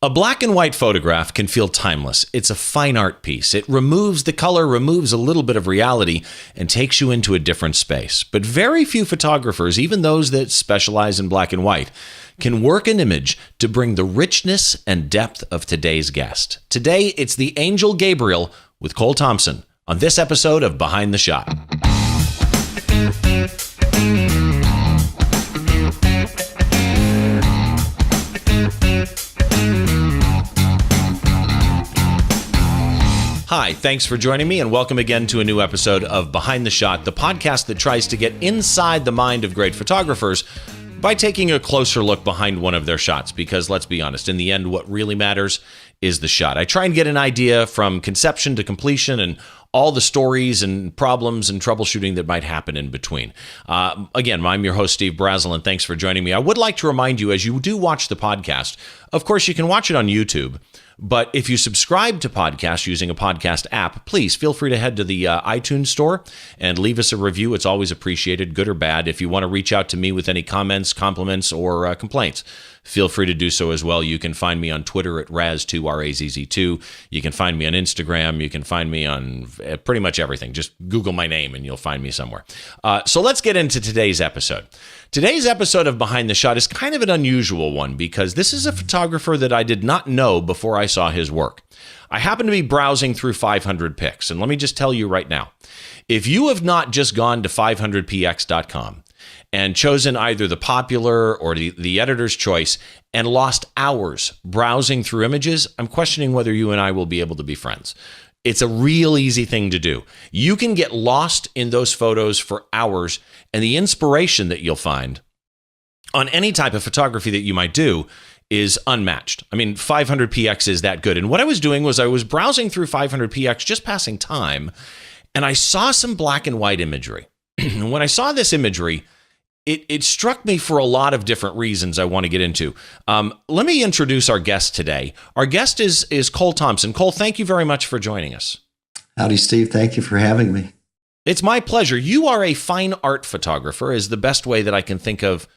A black and white photograph can feel timeless. It's a fine art piece. It removes the color, removes a little bit of reality, and takes you into a different space. But very few photographers, even those that specialize in black and white, can work an image to bring the richness and depth of today's guest. Today, it's the Angel Gabriel with Colt Thompson on this episode of Behind the Shot. Hi, thanks for joining me, and welcome again to a new episode of Behind the Shot, the podcast that tries to get inside the mind of great photographers by taking a closer look behind one of their shots, because let's be honest, in the end, what really matters is the shot. I try and get an idea from conception to completion and all the stories and problems and troubleshooting that might happen in between. Again, I'm your host, Steve Brazel, and thanks for joining me. I would like to remind you, as you do watch the podcast, of course, you can watch it on YouTube, but if you subscribe to podcasts using a podcast app, please feel free to head to the iTunes store and leave us a review. It's always appreciated, good or bad. If you want to reach out to me with any comments, compliments, or complaints, feel free to do so as well. You can find me on Twitter at Raz2, R-A-Z-Z-2. You can find me on Instagram. You can find me on pretty much everything. Just Google my name and you'll find me somewhere. So let's get into today's episode. Today's episode of Behind the Shot is kind of an unusual one because this is a photographer that I did not know before I saw his work. I happened to be browsing through 500 Pics, and let me just tell you right now, if you have not just gone to 500px.com and chosen either the popular or the editor's choice and lost hours browsing through images, I'm questioning whether you and I will be able to be friends. It's a real easy thing to do. You can get lost in those photos for hours, and the inspiration that you'll find on any type of photography that you might do is unmatched. I mean, 500px is that good. And what I was doing was I was browsing through 500px, just passing time, and I saw some black and white imagery. And when I saw this imagery, it struck me for a lot of different reasons I want to get into. Let me introduce our guest today. Our guest is Cole Thompson. Cole, thank you very much for joining us. Howdy, Steve. Thank you for having me. It's my pleasure. You are a fine art photographer, is the best way that I can think of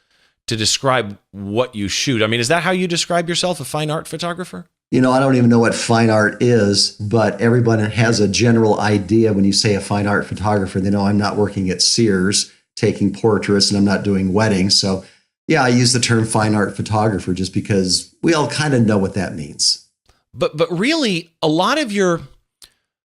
to describe what you shoot. I mean, is that how you describe yourself, a fine art photographer? You know, I don't even know what fine art is, but everyone has a general idea when you say a fine art photographer. They know I'm not working at Sears taking portraits and I'm not doing weddings. So yeah, I use the term fine art photographer just because we all kind of know what that means. But really, a lot of your,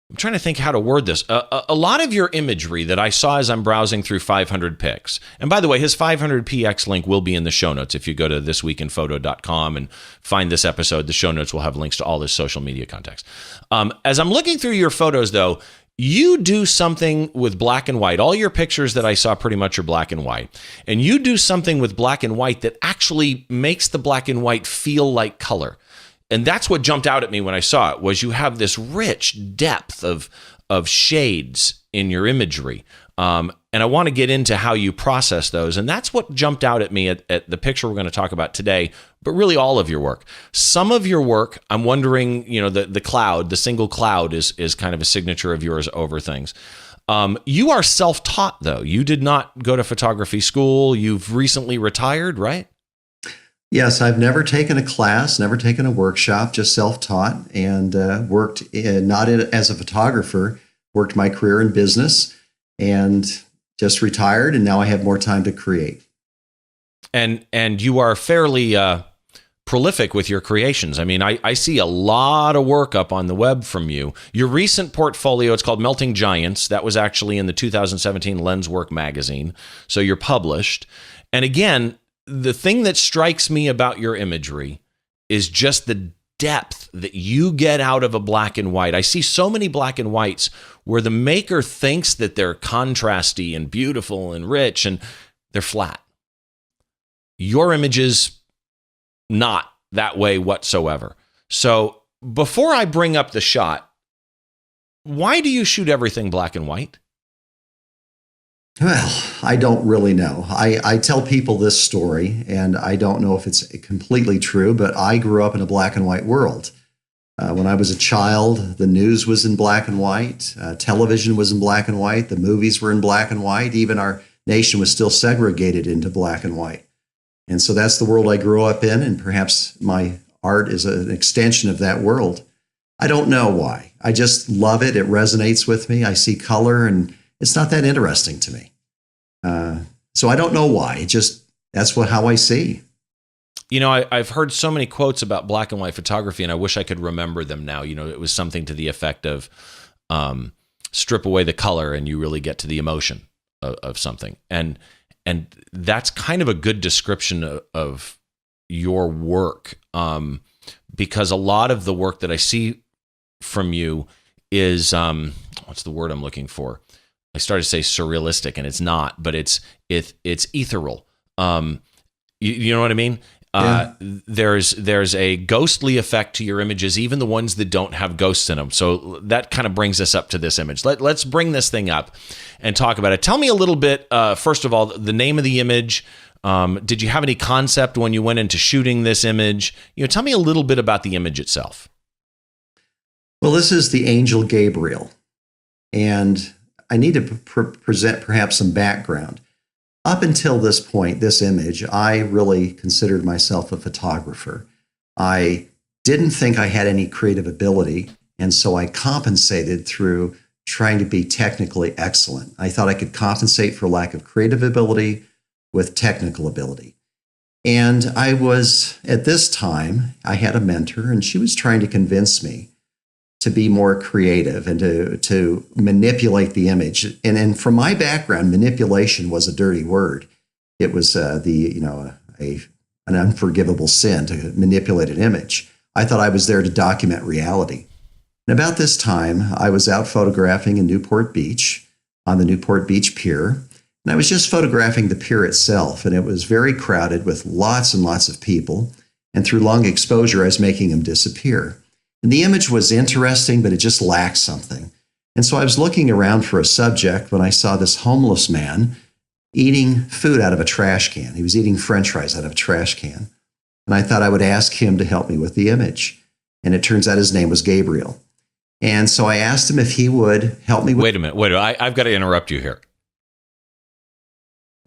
I'm trying to think how to word this. A lot of your imagery that I saw as I'm browsing through 500 Pics, and by the way, his 500px link will be in the show notes. If you go to thisweekinphoto.com and find this episode, the show notes will have links to all this social media context. As I'm looking through your photos, though, you do something with black and white. All your pictures that I saw pretty much are black and white. And you do something with black and white that actually makes the black and white feel like color. And that's what jumped out at me when I saw it, was you have this rich depth of shades in your imagery. And I want to get into how you process those. And that's what jumped out at me at the picture we're going to talk about today, but really all of your work. Some of your work, I'm wondering, you know, the cloud, the single cloud is kind of a signature of yours over things. You are self-taught, though. You did not go to photography school. You've recently retired, right? Yes, I've never taken a class, never taken a workshop, just self-taught, and worked as a photographer, worked my career in business, and just retired, and now I have more time to create. And you are fairly prolific with your creations. I mean, I see a lot of work up on the web from you. Your recent portfolio, it's called Melting Giants. That was actually in the 2017 Lenswork magazine, so you're published. And again, the thing that strikes me about your imagery is just the depth that you get out of a black and white. I see so many black and whites where the maker thinks that they're contrasty and beautiful and rich, and they're flat. Your image is not that way whatsoever. So before I bring up the shot, why do you shoot everything black and white? Well, I don't really know. I tell people this story, and I don't know if it's completely true, but I grew up in a black and white world. When I was a child, the news was in black and white. Television was in black and white. The movies were in black and white. Even our nation was still segregated into black and white. And so that's the world I grew up in, and perhaps my art is an extension of that world. I don't know why. I just love it. It resonates with me. I see color, and it's not that interesting to me. So I don't know why. It just, that's how I see. You know, I've heard so many quotes about black and white photography, and I wish I could remember them now. You know, it was something to the effect of strip away the color and you really get to the emotion of something. And that's kind of a good description of your work, because a lot of the work that I see from you is, what's the word I'm looking for? I started to say surrealistic, and it's not, but it's ethereal. You know what I mean? Yeah. There's a ghostly effect to your images, even the ones that don't have ghosts in them. So that kind of brings us up to this image. Let's bring this thing up and talk about it. Tell me a little bit, first of all, the name of the image. Did you have any concept when you went into shooting this image? You know, tell me a little bit about the image itself. Well, this is the Angel Gabriel, and I need to present perhaps some background. Up until this point, this image, I really considered myself a photographer. I didn't think I had any creative ability, and so I compensated through trying to be technically excellent. I thought I could compensate for lack of creative ability with technical ability. And I was, at this time, I had a mentor, and she was trying to convince me to be more creative and to manipulate the image. And from my background, manipulation was a dirty word. It was an unforgivable sin to manipulate an image. I thought I was there to document reality. And about this time, I was out photographing in Newport Beach, on the Newport Beach Pier. And I was just photographing the pier itself, and it was very crowded with lots and lots of people. And through long exposure, I was making them disappear. And the image was interesting, but it just lacked something. And so I was looking around for a subject when I saw this homeless man eating food out of a trash can. He was eating French fries out of a trash can. And I thought I would ask him to help me with the image. And it turns out his name was Gabriel. And so I asked him if he would help me with... Wait a minute. I've got to interrupt you here.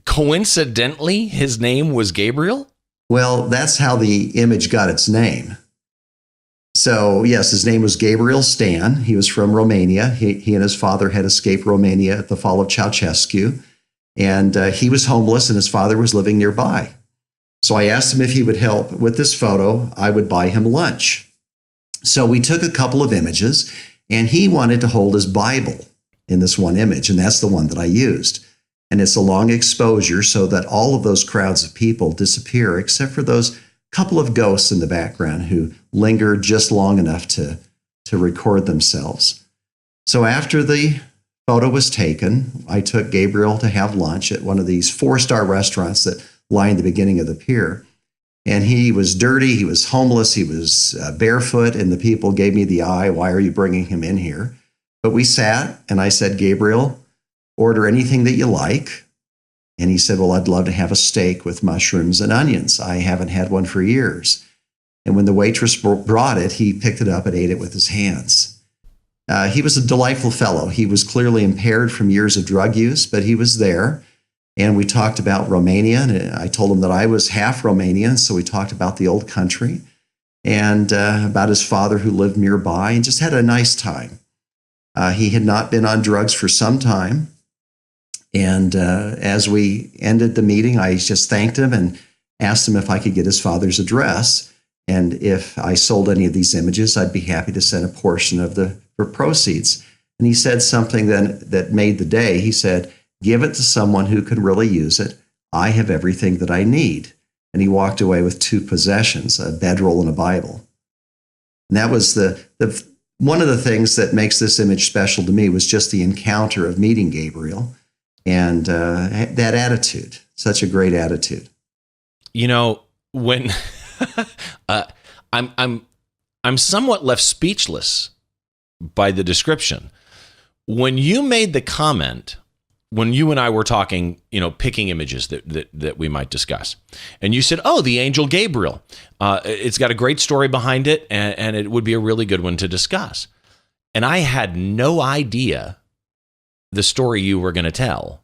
Coincidentally, his name was Gabriel? Well, that's how the image got its name. So, yes, his name was Gabriel Stan. He was from Romania. He and his father had escaped Romania at the fall of Ceausescu. And he was homeless, and his father was living nearby. So I asked him if he would help with this photo. I would buy him lunch. So we took a couple of images, and he wanted to hold his Bible in this one image, and that's the one that I used. And it's a long exposure so that all of those crowds of people disappear, except for those couple of ghosts in the background who lingered just long enough to record themselves. So after the photo was taken, I took Gabriel to have lunch at one of these 4-star restaurants that line the beginning of the pier. And he was dirty, he was homeless, he was barefoot, and the people gave me the eye, why are you bringing him in here? But we sat, and I said, Gabriel, order anything that you like. And he said, well, I'd love to have a steak with mushrooms and onions. I haven't had one for years. And when the waitress brought it, he picked it up and ate it with his hands. He was a delightful fellow. He was clearly impaired from years of drug use, but he was there. And we talked about Romania. And I told him that I was half Romanian, so we talked about the old country and about his father who lived nearby, and just had a nice time. He had not been on drugs for some time. And as we ended the meeting, I just thanked him and asked him if I could get his father's address. And if I sold any of these images, I'd be happy to send a portion of the proceeds. And he said something that made the day. He said, give it to someone who can really use it. I have everything that I need. And he walked away with 2 possessions, a bedroll and a Bible. And that was one of the things that makes this image special to me, was just the encounter of meeting Gabriel. And that attitude, such a great attitude. You know, when I'm somewhat left speechless by the description. When you made the comment, when you and I were talking, you know, picking images that we might discuss, and you said, "Oh, the Angel Gabriel, it's got a great story behind it, and it would be a really good one to discuss." And I had no idea the story you were going to tell.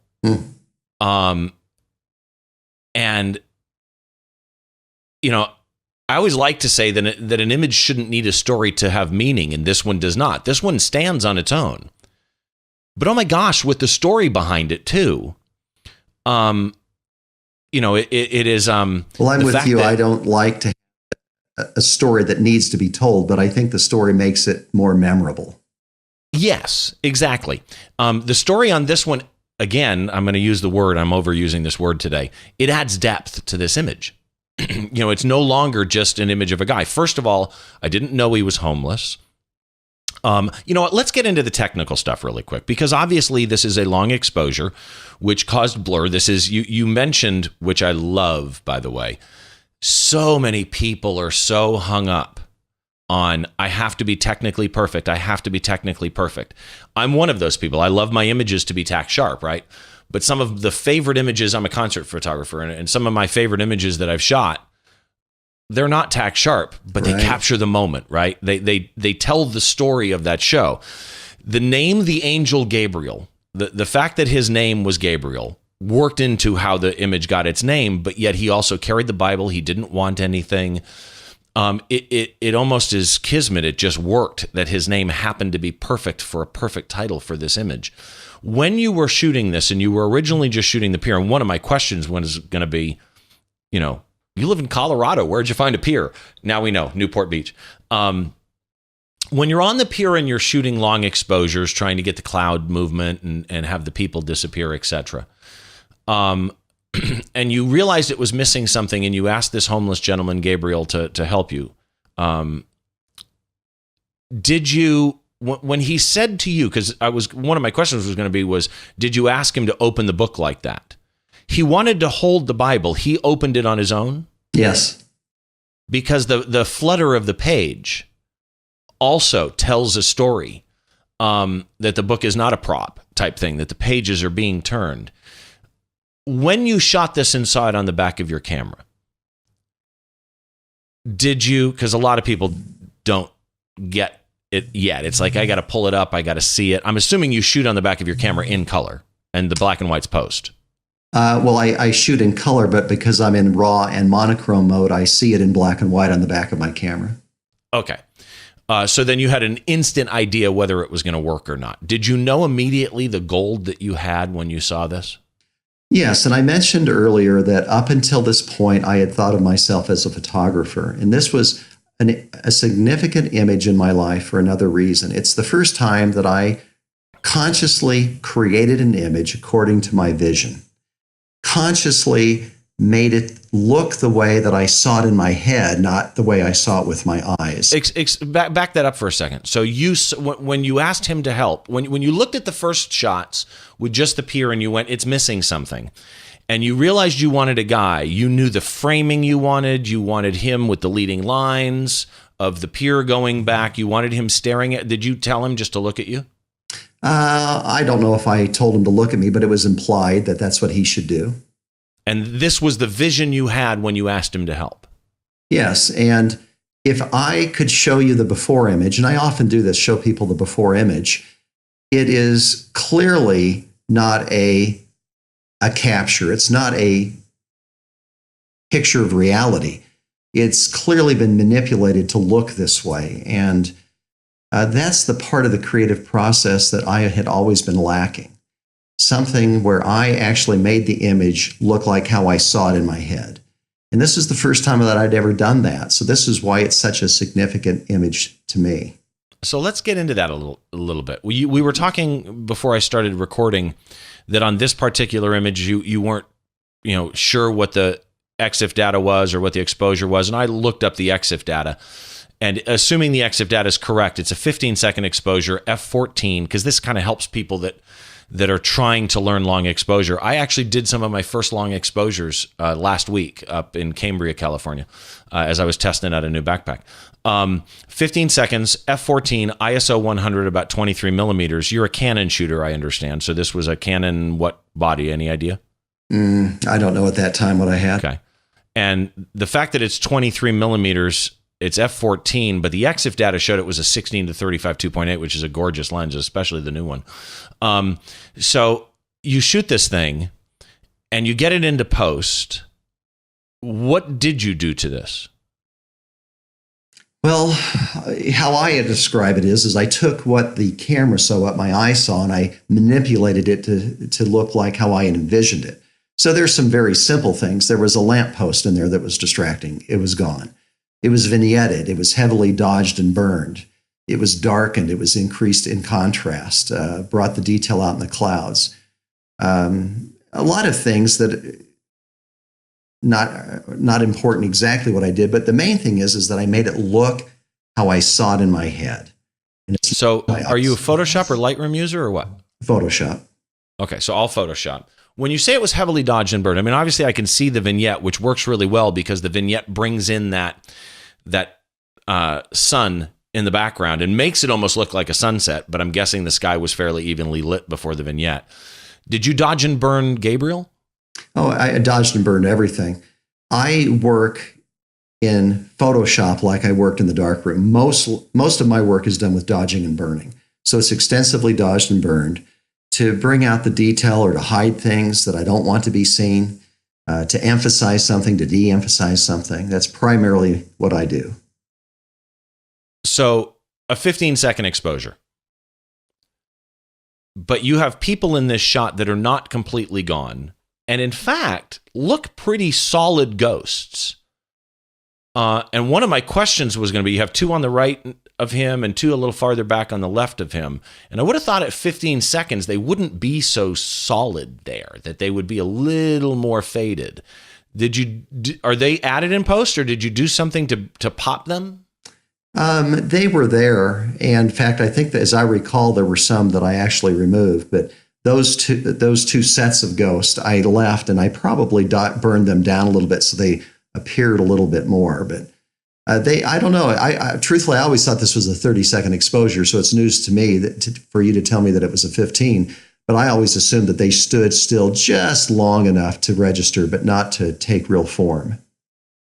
And, you know, I always like to say that an image shouldn't need a story to have meaning, and this one does not. This one stands on its own. But oh my gosh, with the story behind it too, it is. Well, I'm with you. I don't like to have a story that needs to be told, but I think the story makes it more memorable. Yes, exactly. The story on this one, again, I'm going to use the word. I'm overusing this word today. It adds depth to this image. It's no longer just an image of a guy. First of all, I didn't know he was homeless. You know what? Let's get into the technical stuff really quick, because obviously this is a long exposure, which caused blur. This is, you mentioned, which I love, by the way. So many people are so hung up on, I have to be technically perfect. I have to be technically perfect. I'm one of those people. I love my images to be tack sharp, right? But some of the favorite images, I'm a concert photographer, and some of my favorite images that I've shot, they're not tack sharp, but they capture the moment, right? They tell the story of that show. The name, the Angel Gabriel, the fact that his name was Gabriel worked into how the image got its name, but yet he also carried the Bible. He didn't want anything. It almost is kismet. It just worked that his name happened to be perfect for a perfect title for this image. When you were shooting this, and you were originally just shooting the pier, and one of my questions was going to be, you live in Colorado. Where'd you find a pier? Now we know, Newport Beach. When you're on the pier and you're shooting long exposures, trying to get the cloud movement and have the people disappear, etc., and you realized it was missing something, and you asked this homeless gentleman, Gabriel, to help you. Did you, when he said to you, because one of my questions was going to be, did you ask him to open the book like that? He wanted to hold the Bible. He opened it on his own? Yes. Because the flutter of the page also tells a story, that the book is not a prop type thing, that the pages are being turned. When you shot this inside on the back of your camera, did you, because a lot of people don't get it yet. It's like, I got to pull it up. I got to see it. I'm assuming you shoot on the back of your camera in color and the black and white's post. Well, I shoot in color, but because I'm in raw and monochrome mode, I see it in black and white on the back of my camera. Okay. So then you had an instant idea whether it was going to work or not. Did you know immediately the gold that you had when you saw this? Yes, and I mentioned earlier that up until this point, I had thought of myself as a photographer, and this was a significant image in my life for another reason. It's the first time that I consciously created an image according to my vision. Consciously made it look the way that I saw it in my head, not the way I saw it with my eyes. Back that up for a second. So when you asked him to help, when you looked at the first shots with just the pier and you went, it's missing something, and you realized you wanted a guy, you knew the framing you wanted him with the leading lines of the pier going back, you wanted him staring at, did you tell him just to look at you? I don't know if I told him to look at me, but it was implied that that's what he should do. And this was the vision you had when you asked him to help? Yes, and if I could show you the before image, and I often do this, show people the before image, it is clearly not a capture. It's not a picture of reality. It's clearly been manipulated to look this way, and that's the part of the creative process that I had always been lacking. Something where I actually made the image look like how I saw it in my head. And this is the first time that I'd ever done that. So this is why it's such a significant image to me. So let's get into that a little bit. We were talking before I started recording that on this particular image, you weren't sure what the EXIF data was or what the exposure was. And I looked up the EXIF data. And assuming the EXIF data is correct, it's a 15-second exposure, f14, because this kind of helps people that are trying to learn long exposure. I actually did some of my first long exposures last week up in Cambria, California, as I was testing out a new backpack. 15 seconds, f14, ISO 100, about 23 millimeters. You're a Canon shooter, I understand. So this was a Canon what body? Any idea? I don't know at that time what I had. Okay. And the fact that it's 23 millimeters, it's f14, but the EXIF data showed it was a 16 to 35 2.8, which is a gorgeous lens, especially the new one. So you shoot this thing and you get it into post. What did you do to this? Well, how I describe it is I took what the camera saw, what my eye saw, and I manipulated it to look like how I envisioned it. So there's some very simple things. There was a lamppost in there that was distracting. It was gone. It was vignetted. It was heavily dodged and burned. It was darkened. It was increased in contrast, brought the detail out in the clouds. A lot of things that not important exactly what I did, but the main thing is that I made it look how I saw it in my head. So are you a Photoshop or Lightroom user or what? Photoshop. Okay, so all Photoshop. When you say it was heavily dodged and burned, I mean, obviously I can see the vignette, which works really well because the vignette brings in that sun in the background and makes it almost look like a sunset, but I'm guessing the sky was fairly evenly lit before the vignette. Did you dodge and burn Gabriel? Oh, I dodged and burned everything. I work in Photoshop like I worked in the darkroom. Most of my work is done with dodging and burning. So it's extensively dodged and burned to bring out the detail or to hide things that I don't want to be seen, to emphasize something, to de-emphasize something. That's primarily what I do. So a 15-second exposure. But you have people in this shot that are not completely gone, and in fact, look pretty solid ghosts. And one of my questions was going to be, you have two on the right of him and two a little farther back on the left of him. And I would have thought at 15 seconds, they wouldn't be so solid there, that they would be a little more faded. Are they added in post, or did you do something to pop them? They were there. And in fact, I think that as I recall, there were some that I actually removed, but those two sets of ghosts I left, and I probably burned them down a little bit so they appeared a little bit more. But I don't know. Truthfully, I always thought this was a 30-second exposure, so it's news to me for you to tell me that it was a 15. But I always assumed that they stood still just long enough to register, but not to take real form.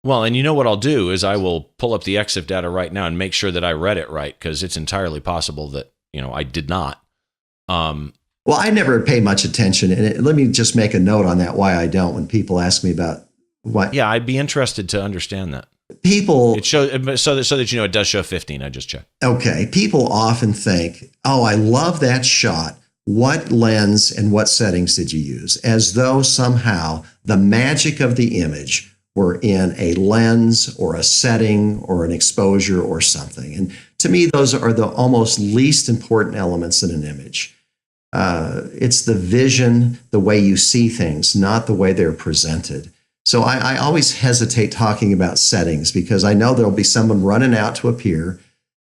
Well, and you know what I'll do is I will pull up the EXIF data right now and make sure that I read it right, because it's entirely possible that I did not. Well, I never pay much attention, and let me just make a note on that, why I don't, when people ask me about what. Yeah, I'd be interested to understand that. People. It shows, so that it does show 15. I just checked. Okay. People often think, oh, I love that shot. What lens and what settings did you use? As though somehow the magic of the image were in a lens or a setting or an exposure or something. And to me, those are the almost least important elements in an image. It's the vision, the way you see things, not the way they're presented. So I always hesitate talking about settings because I know there'll be someone running out to appear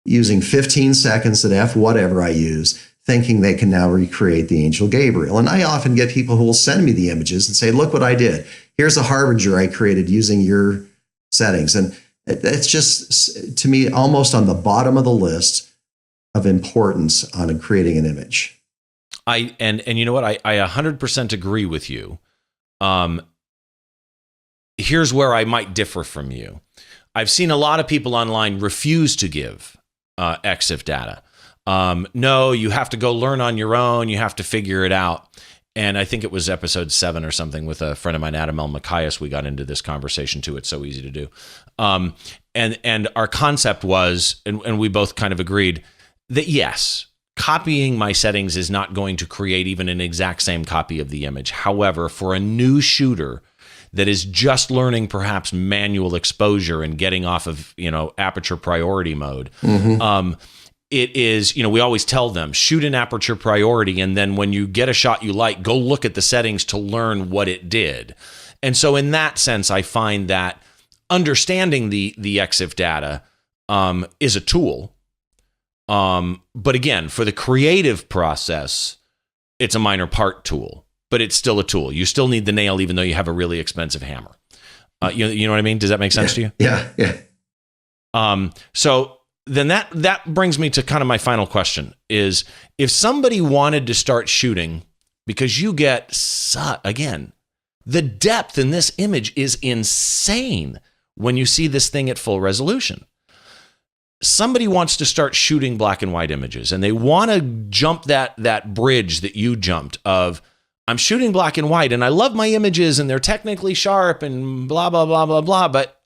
using 15 seconds at F whatever I use, thinking they can now recreate the Angel Gabriel. And I often get people who will send me the images and say, look what I did. Here's a harbinger I created using your settings. And it's just, to me, almost on the bottom of the list of importance on creating an image. And you know what? I 100% agree with you. Here's where I might differ from you. I've seen a lot of people online refuse to give EXIF data. No, you have to go learn on your own. You have to figure it out. And I think it was episode 7 or something with a friend of mine, Adam L. Macias, we got into this conversation too. It's so easy to do. And our concept was, and we both kind of agreed, that yes, copying my settings is not going to create even an exact same copy of the image. However, for a new shooter that is just learning perhaps manual exposure and getting off of, aperture priority mode, it is, we always tell them, shoot in aperture priority, and then when you get a shot you like, go look at the settings to learn what it did. And so in that sense, I find that understanding the EXIF data is a tool. But again, for the creative process, it's a minor part tool, but it's still a tool. You still need the nail, even though you have a really expensive hammer. You know what I mean? Does that make sense to you? Yeah. So then that brings me to kind of my final question is, if somebody wanted to start shooting, because you get, again, the depth in this image is insane when you see this thing at full resolution. Somebody wants to start shooting black and white images, and they want to jump that bridge that you jumped of, I'm shooting black and white, and I love my images, and they're technically sharp, and blah, blah, blah, blah, blah, but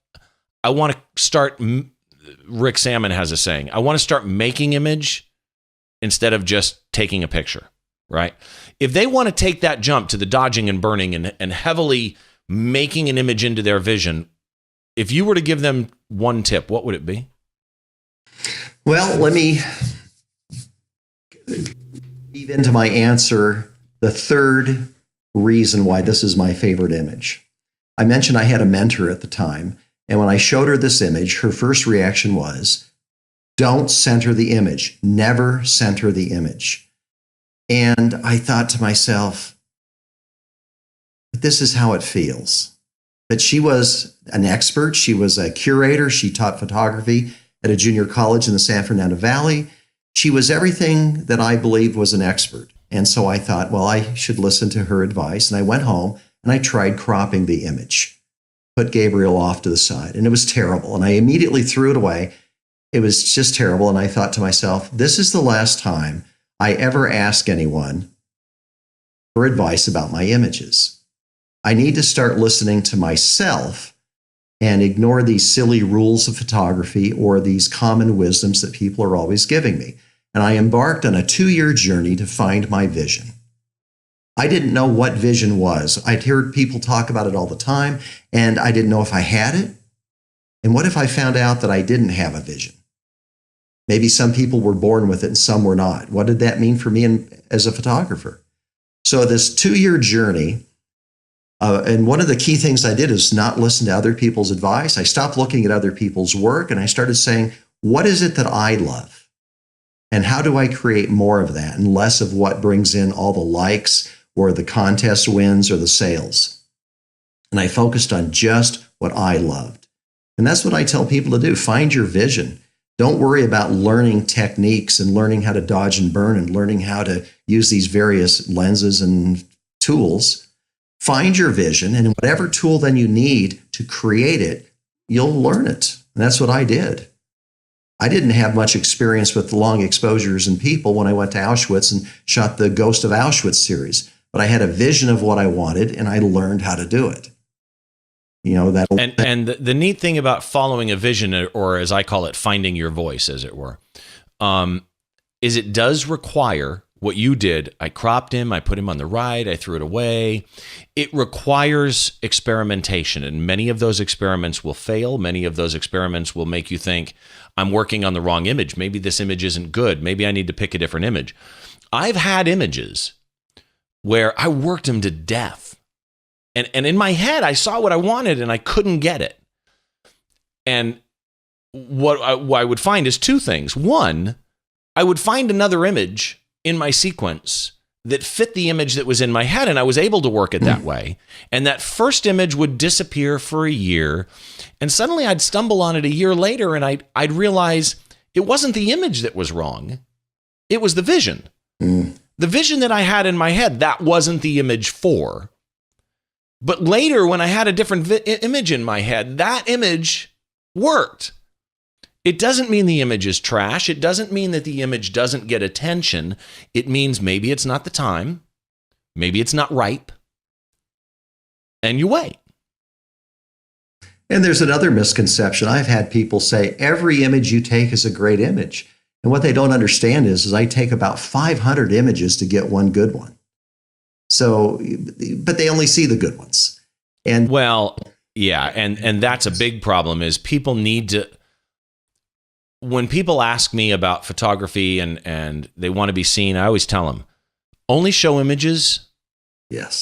I want to start Rick Salmon has a saying, I want to start making image instead of just taking a picture, right? If they want to take that jump to the dodging and burning and heavily making an image into their vision, if you were to give them one tip, what would it be? Well, let me weave into my answer the third reason why this is my favorite image. I mentioned I had a mentor at the time, and when I showed her this image, her first reaction was, don't center the image. Never center the image. And I thought to myself, this is how it feels. But she was an expert. She was a curator. She taught photography at a junior college in the San Fernando Valley. She was everything that I believed was an expert. And so I thought, well, I should listen to her advice. And I went home and I tried cropping the image, put Gabriel off to the side. And it was terrible. And I immediately threw it away. It was just terrible. And I thought to myself, this is the last time I ever ask anyone for advice about my images. I need to start listening to myself and ignore these silly rules of photography or these common wisdoms that people are always giving me. And I embarked on a 2-year journey to find my vision. I didn't know what vision was. I'd heard people talk about it all the time, and I didn't know if I had it. And what if I found out that I didn't have a vision? Maybe some people were born with it and some were not. What did that mean for me as a photographer? So this 2-year journey, and one of the key things I did is not listen to other people's advice. I stopped looking at other people's work, and I started saying, what is it that I love? And how do I create more of that and less of what brings in all the likes or the contest wins or the sales? And I focused on just what I loved. And that's what I tell people to do. Find your vision. Don't worry about learning techniques and learning how to dodge and burn and learning how to use these various lenses and tools. Find your vision, and whatever tool then you need to create it, you'll learn it. And that's what I did. I didn't have much experience with long exposures and people when I went to Auschwitz and shot the Ghost of Auschwitz series, but I had a vision of what I wanted, and I learned how to do it. You know, that. And the neat thing about following a vision, or as I call it, finding your voice, as it were, is it does require what you did. I cropped him, I put him on the right, I threw it away. It requires experimentation, and many of those experiments will fail. Many of those experiments will make you think, I'm working on the wrong image. Maybe this image isn't good. Maybe I need to pick a different image. I've had images where I worked them to death. And in my head, I saw what I wanted and I couldn't get it. And what I would find is two things. One, I would find another image in my sequence that fit the image that was in my head, and I was able to work it that way. And that first image would disappear for a year, and suddenly I'd stumble on it a year later, and I'd realize it wasn't the image that was wrong. It was the vision. The vision that I had in my head, that wasn't the image for. But later, when I had a different image in my head, that image worked. It doesn't mean the image is trash. It doesn't mean that the image doesn't get attention. It means maybe it's not the time. Maybe it's not ripe. And you wait. And there's another misconception. I've had people say every image you take is a great image. And what they don't understand is I take about 500 images to get one good one. So, but they only see the good ones. And well, yeah, and that's a big problem is people need to. When people ask me about photography and they want to be seen, I always tell them, only show images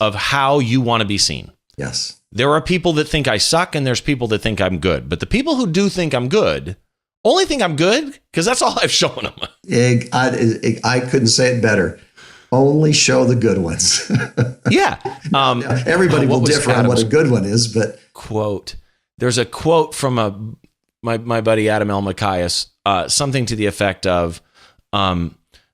of how you want to be seen. Yes. There are people that think I suck and there's people that think I'm good. But the people who do think I'm good only think I'm good because that's all I've shown them. I couldn't say it better. Only show the good ones. Yeah. Everybody will differ on what a good one is, but quote. There's a quote from my buddy Adam L. Macias, something to the effect of,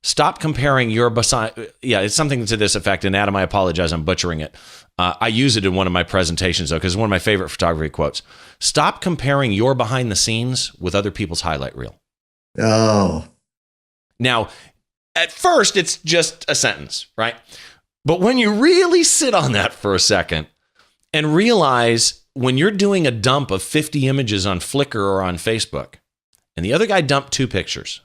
stop comparing your it's something to this effect. And Adam, I apologize, I'm butchering it. I use it in one of my presentations though, because it's one of my favorite photography quotes. Stop comparing your behind the scenes with other people's highlight reel. Oh. Now, at first, it's just a sentence, right? But when you really sit on that for a second and realize when you're doing a dump of 50 images on Flickr or on Facebook, and the other guy dumped 2 pictures.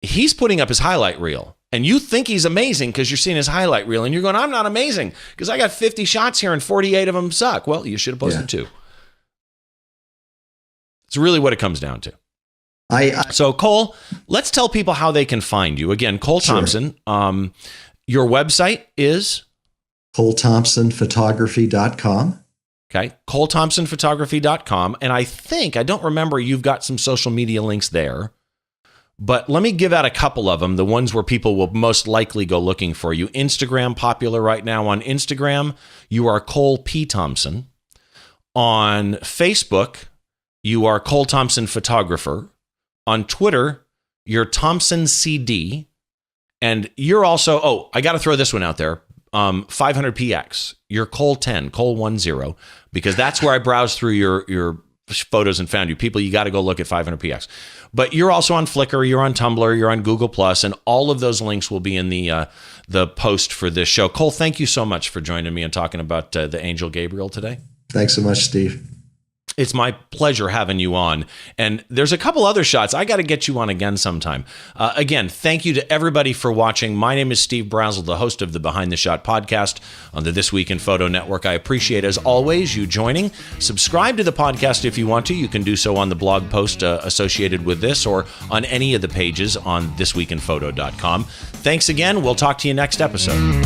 He's putting up his highlight reel, and you think he's amazing because you're seeing his highlight reel, and you're going, I'm not amazing because I got 50 shots here and 48 of them suck. Well, you should have posted 2. It's really what it comes down to. So, Cole, let's tell people how they can find you. Again, Cole Thompson. Your website is? ColeThompsonPhotography.com. Okay, ColeThompsonPhotography.com. And I don't remember, you've got some social media links there. But let me give out a couple of them, the ones where people will most likely go looking for you. Instagram, popular right now. On Instagram, you are Cole P. Thompson. On Facebook, you are Cole Thompson Photographer. On Twitter, you're Thompson CD. And you're also, I got to throw this one out there, 500px. You're Cole 10, Cole 10, because that's where I browsed through your photos and found you. People, you got to go look at 500px. But you're also on Flickr, you're on Tumblr, you're on Google+, and all of those links will be in the post for this show. Cole, thank you so much for joining me and talking about the Angel Gabriel today. Thanks so much, Steve. It's my pleasure having you on. And there's a couple other shots. I got to get you on again sometime. Again, thank you to everybody for watching. My name is Steve Brazel, the host of the Behind the Shot podcast on the This Week in Photo Network. I appreciate, as always, you joining. Subscribe to the podcast if you want to. You can do so on the blog post associated with this or on any of the pages on thisweekinphoto.com. Thanks again. We'll talk to you next episode.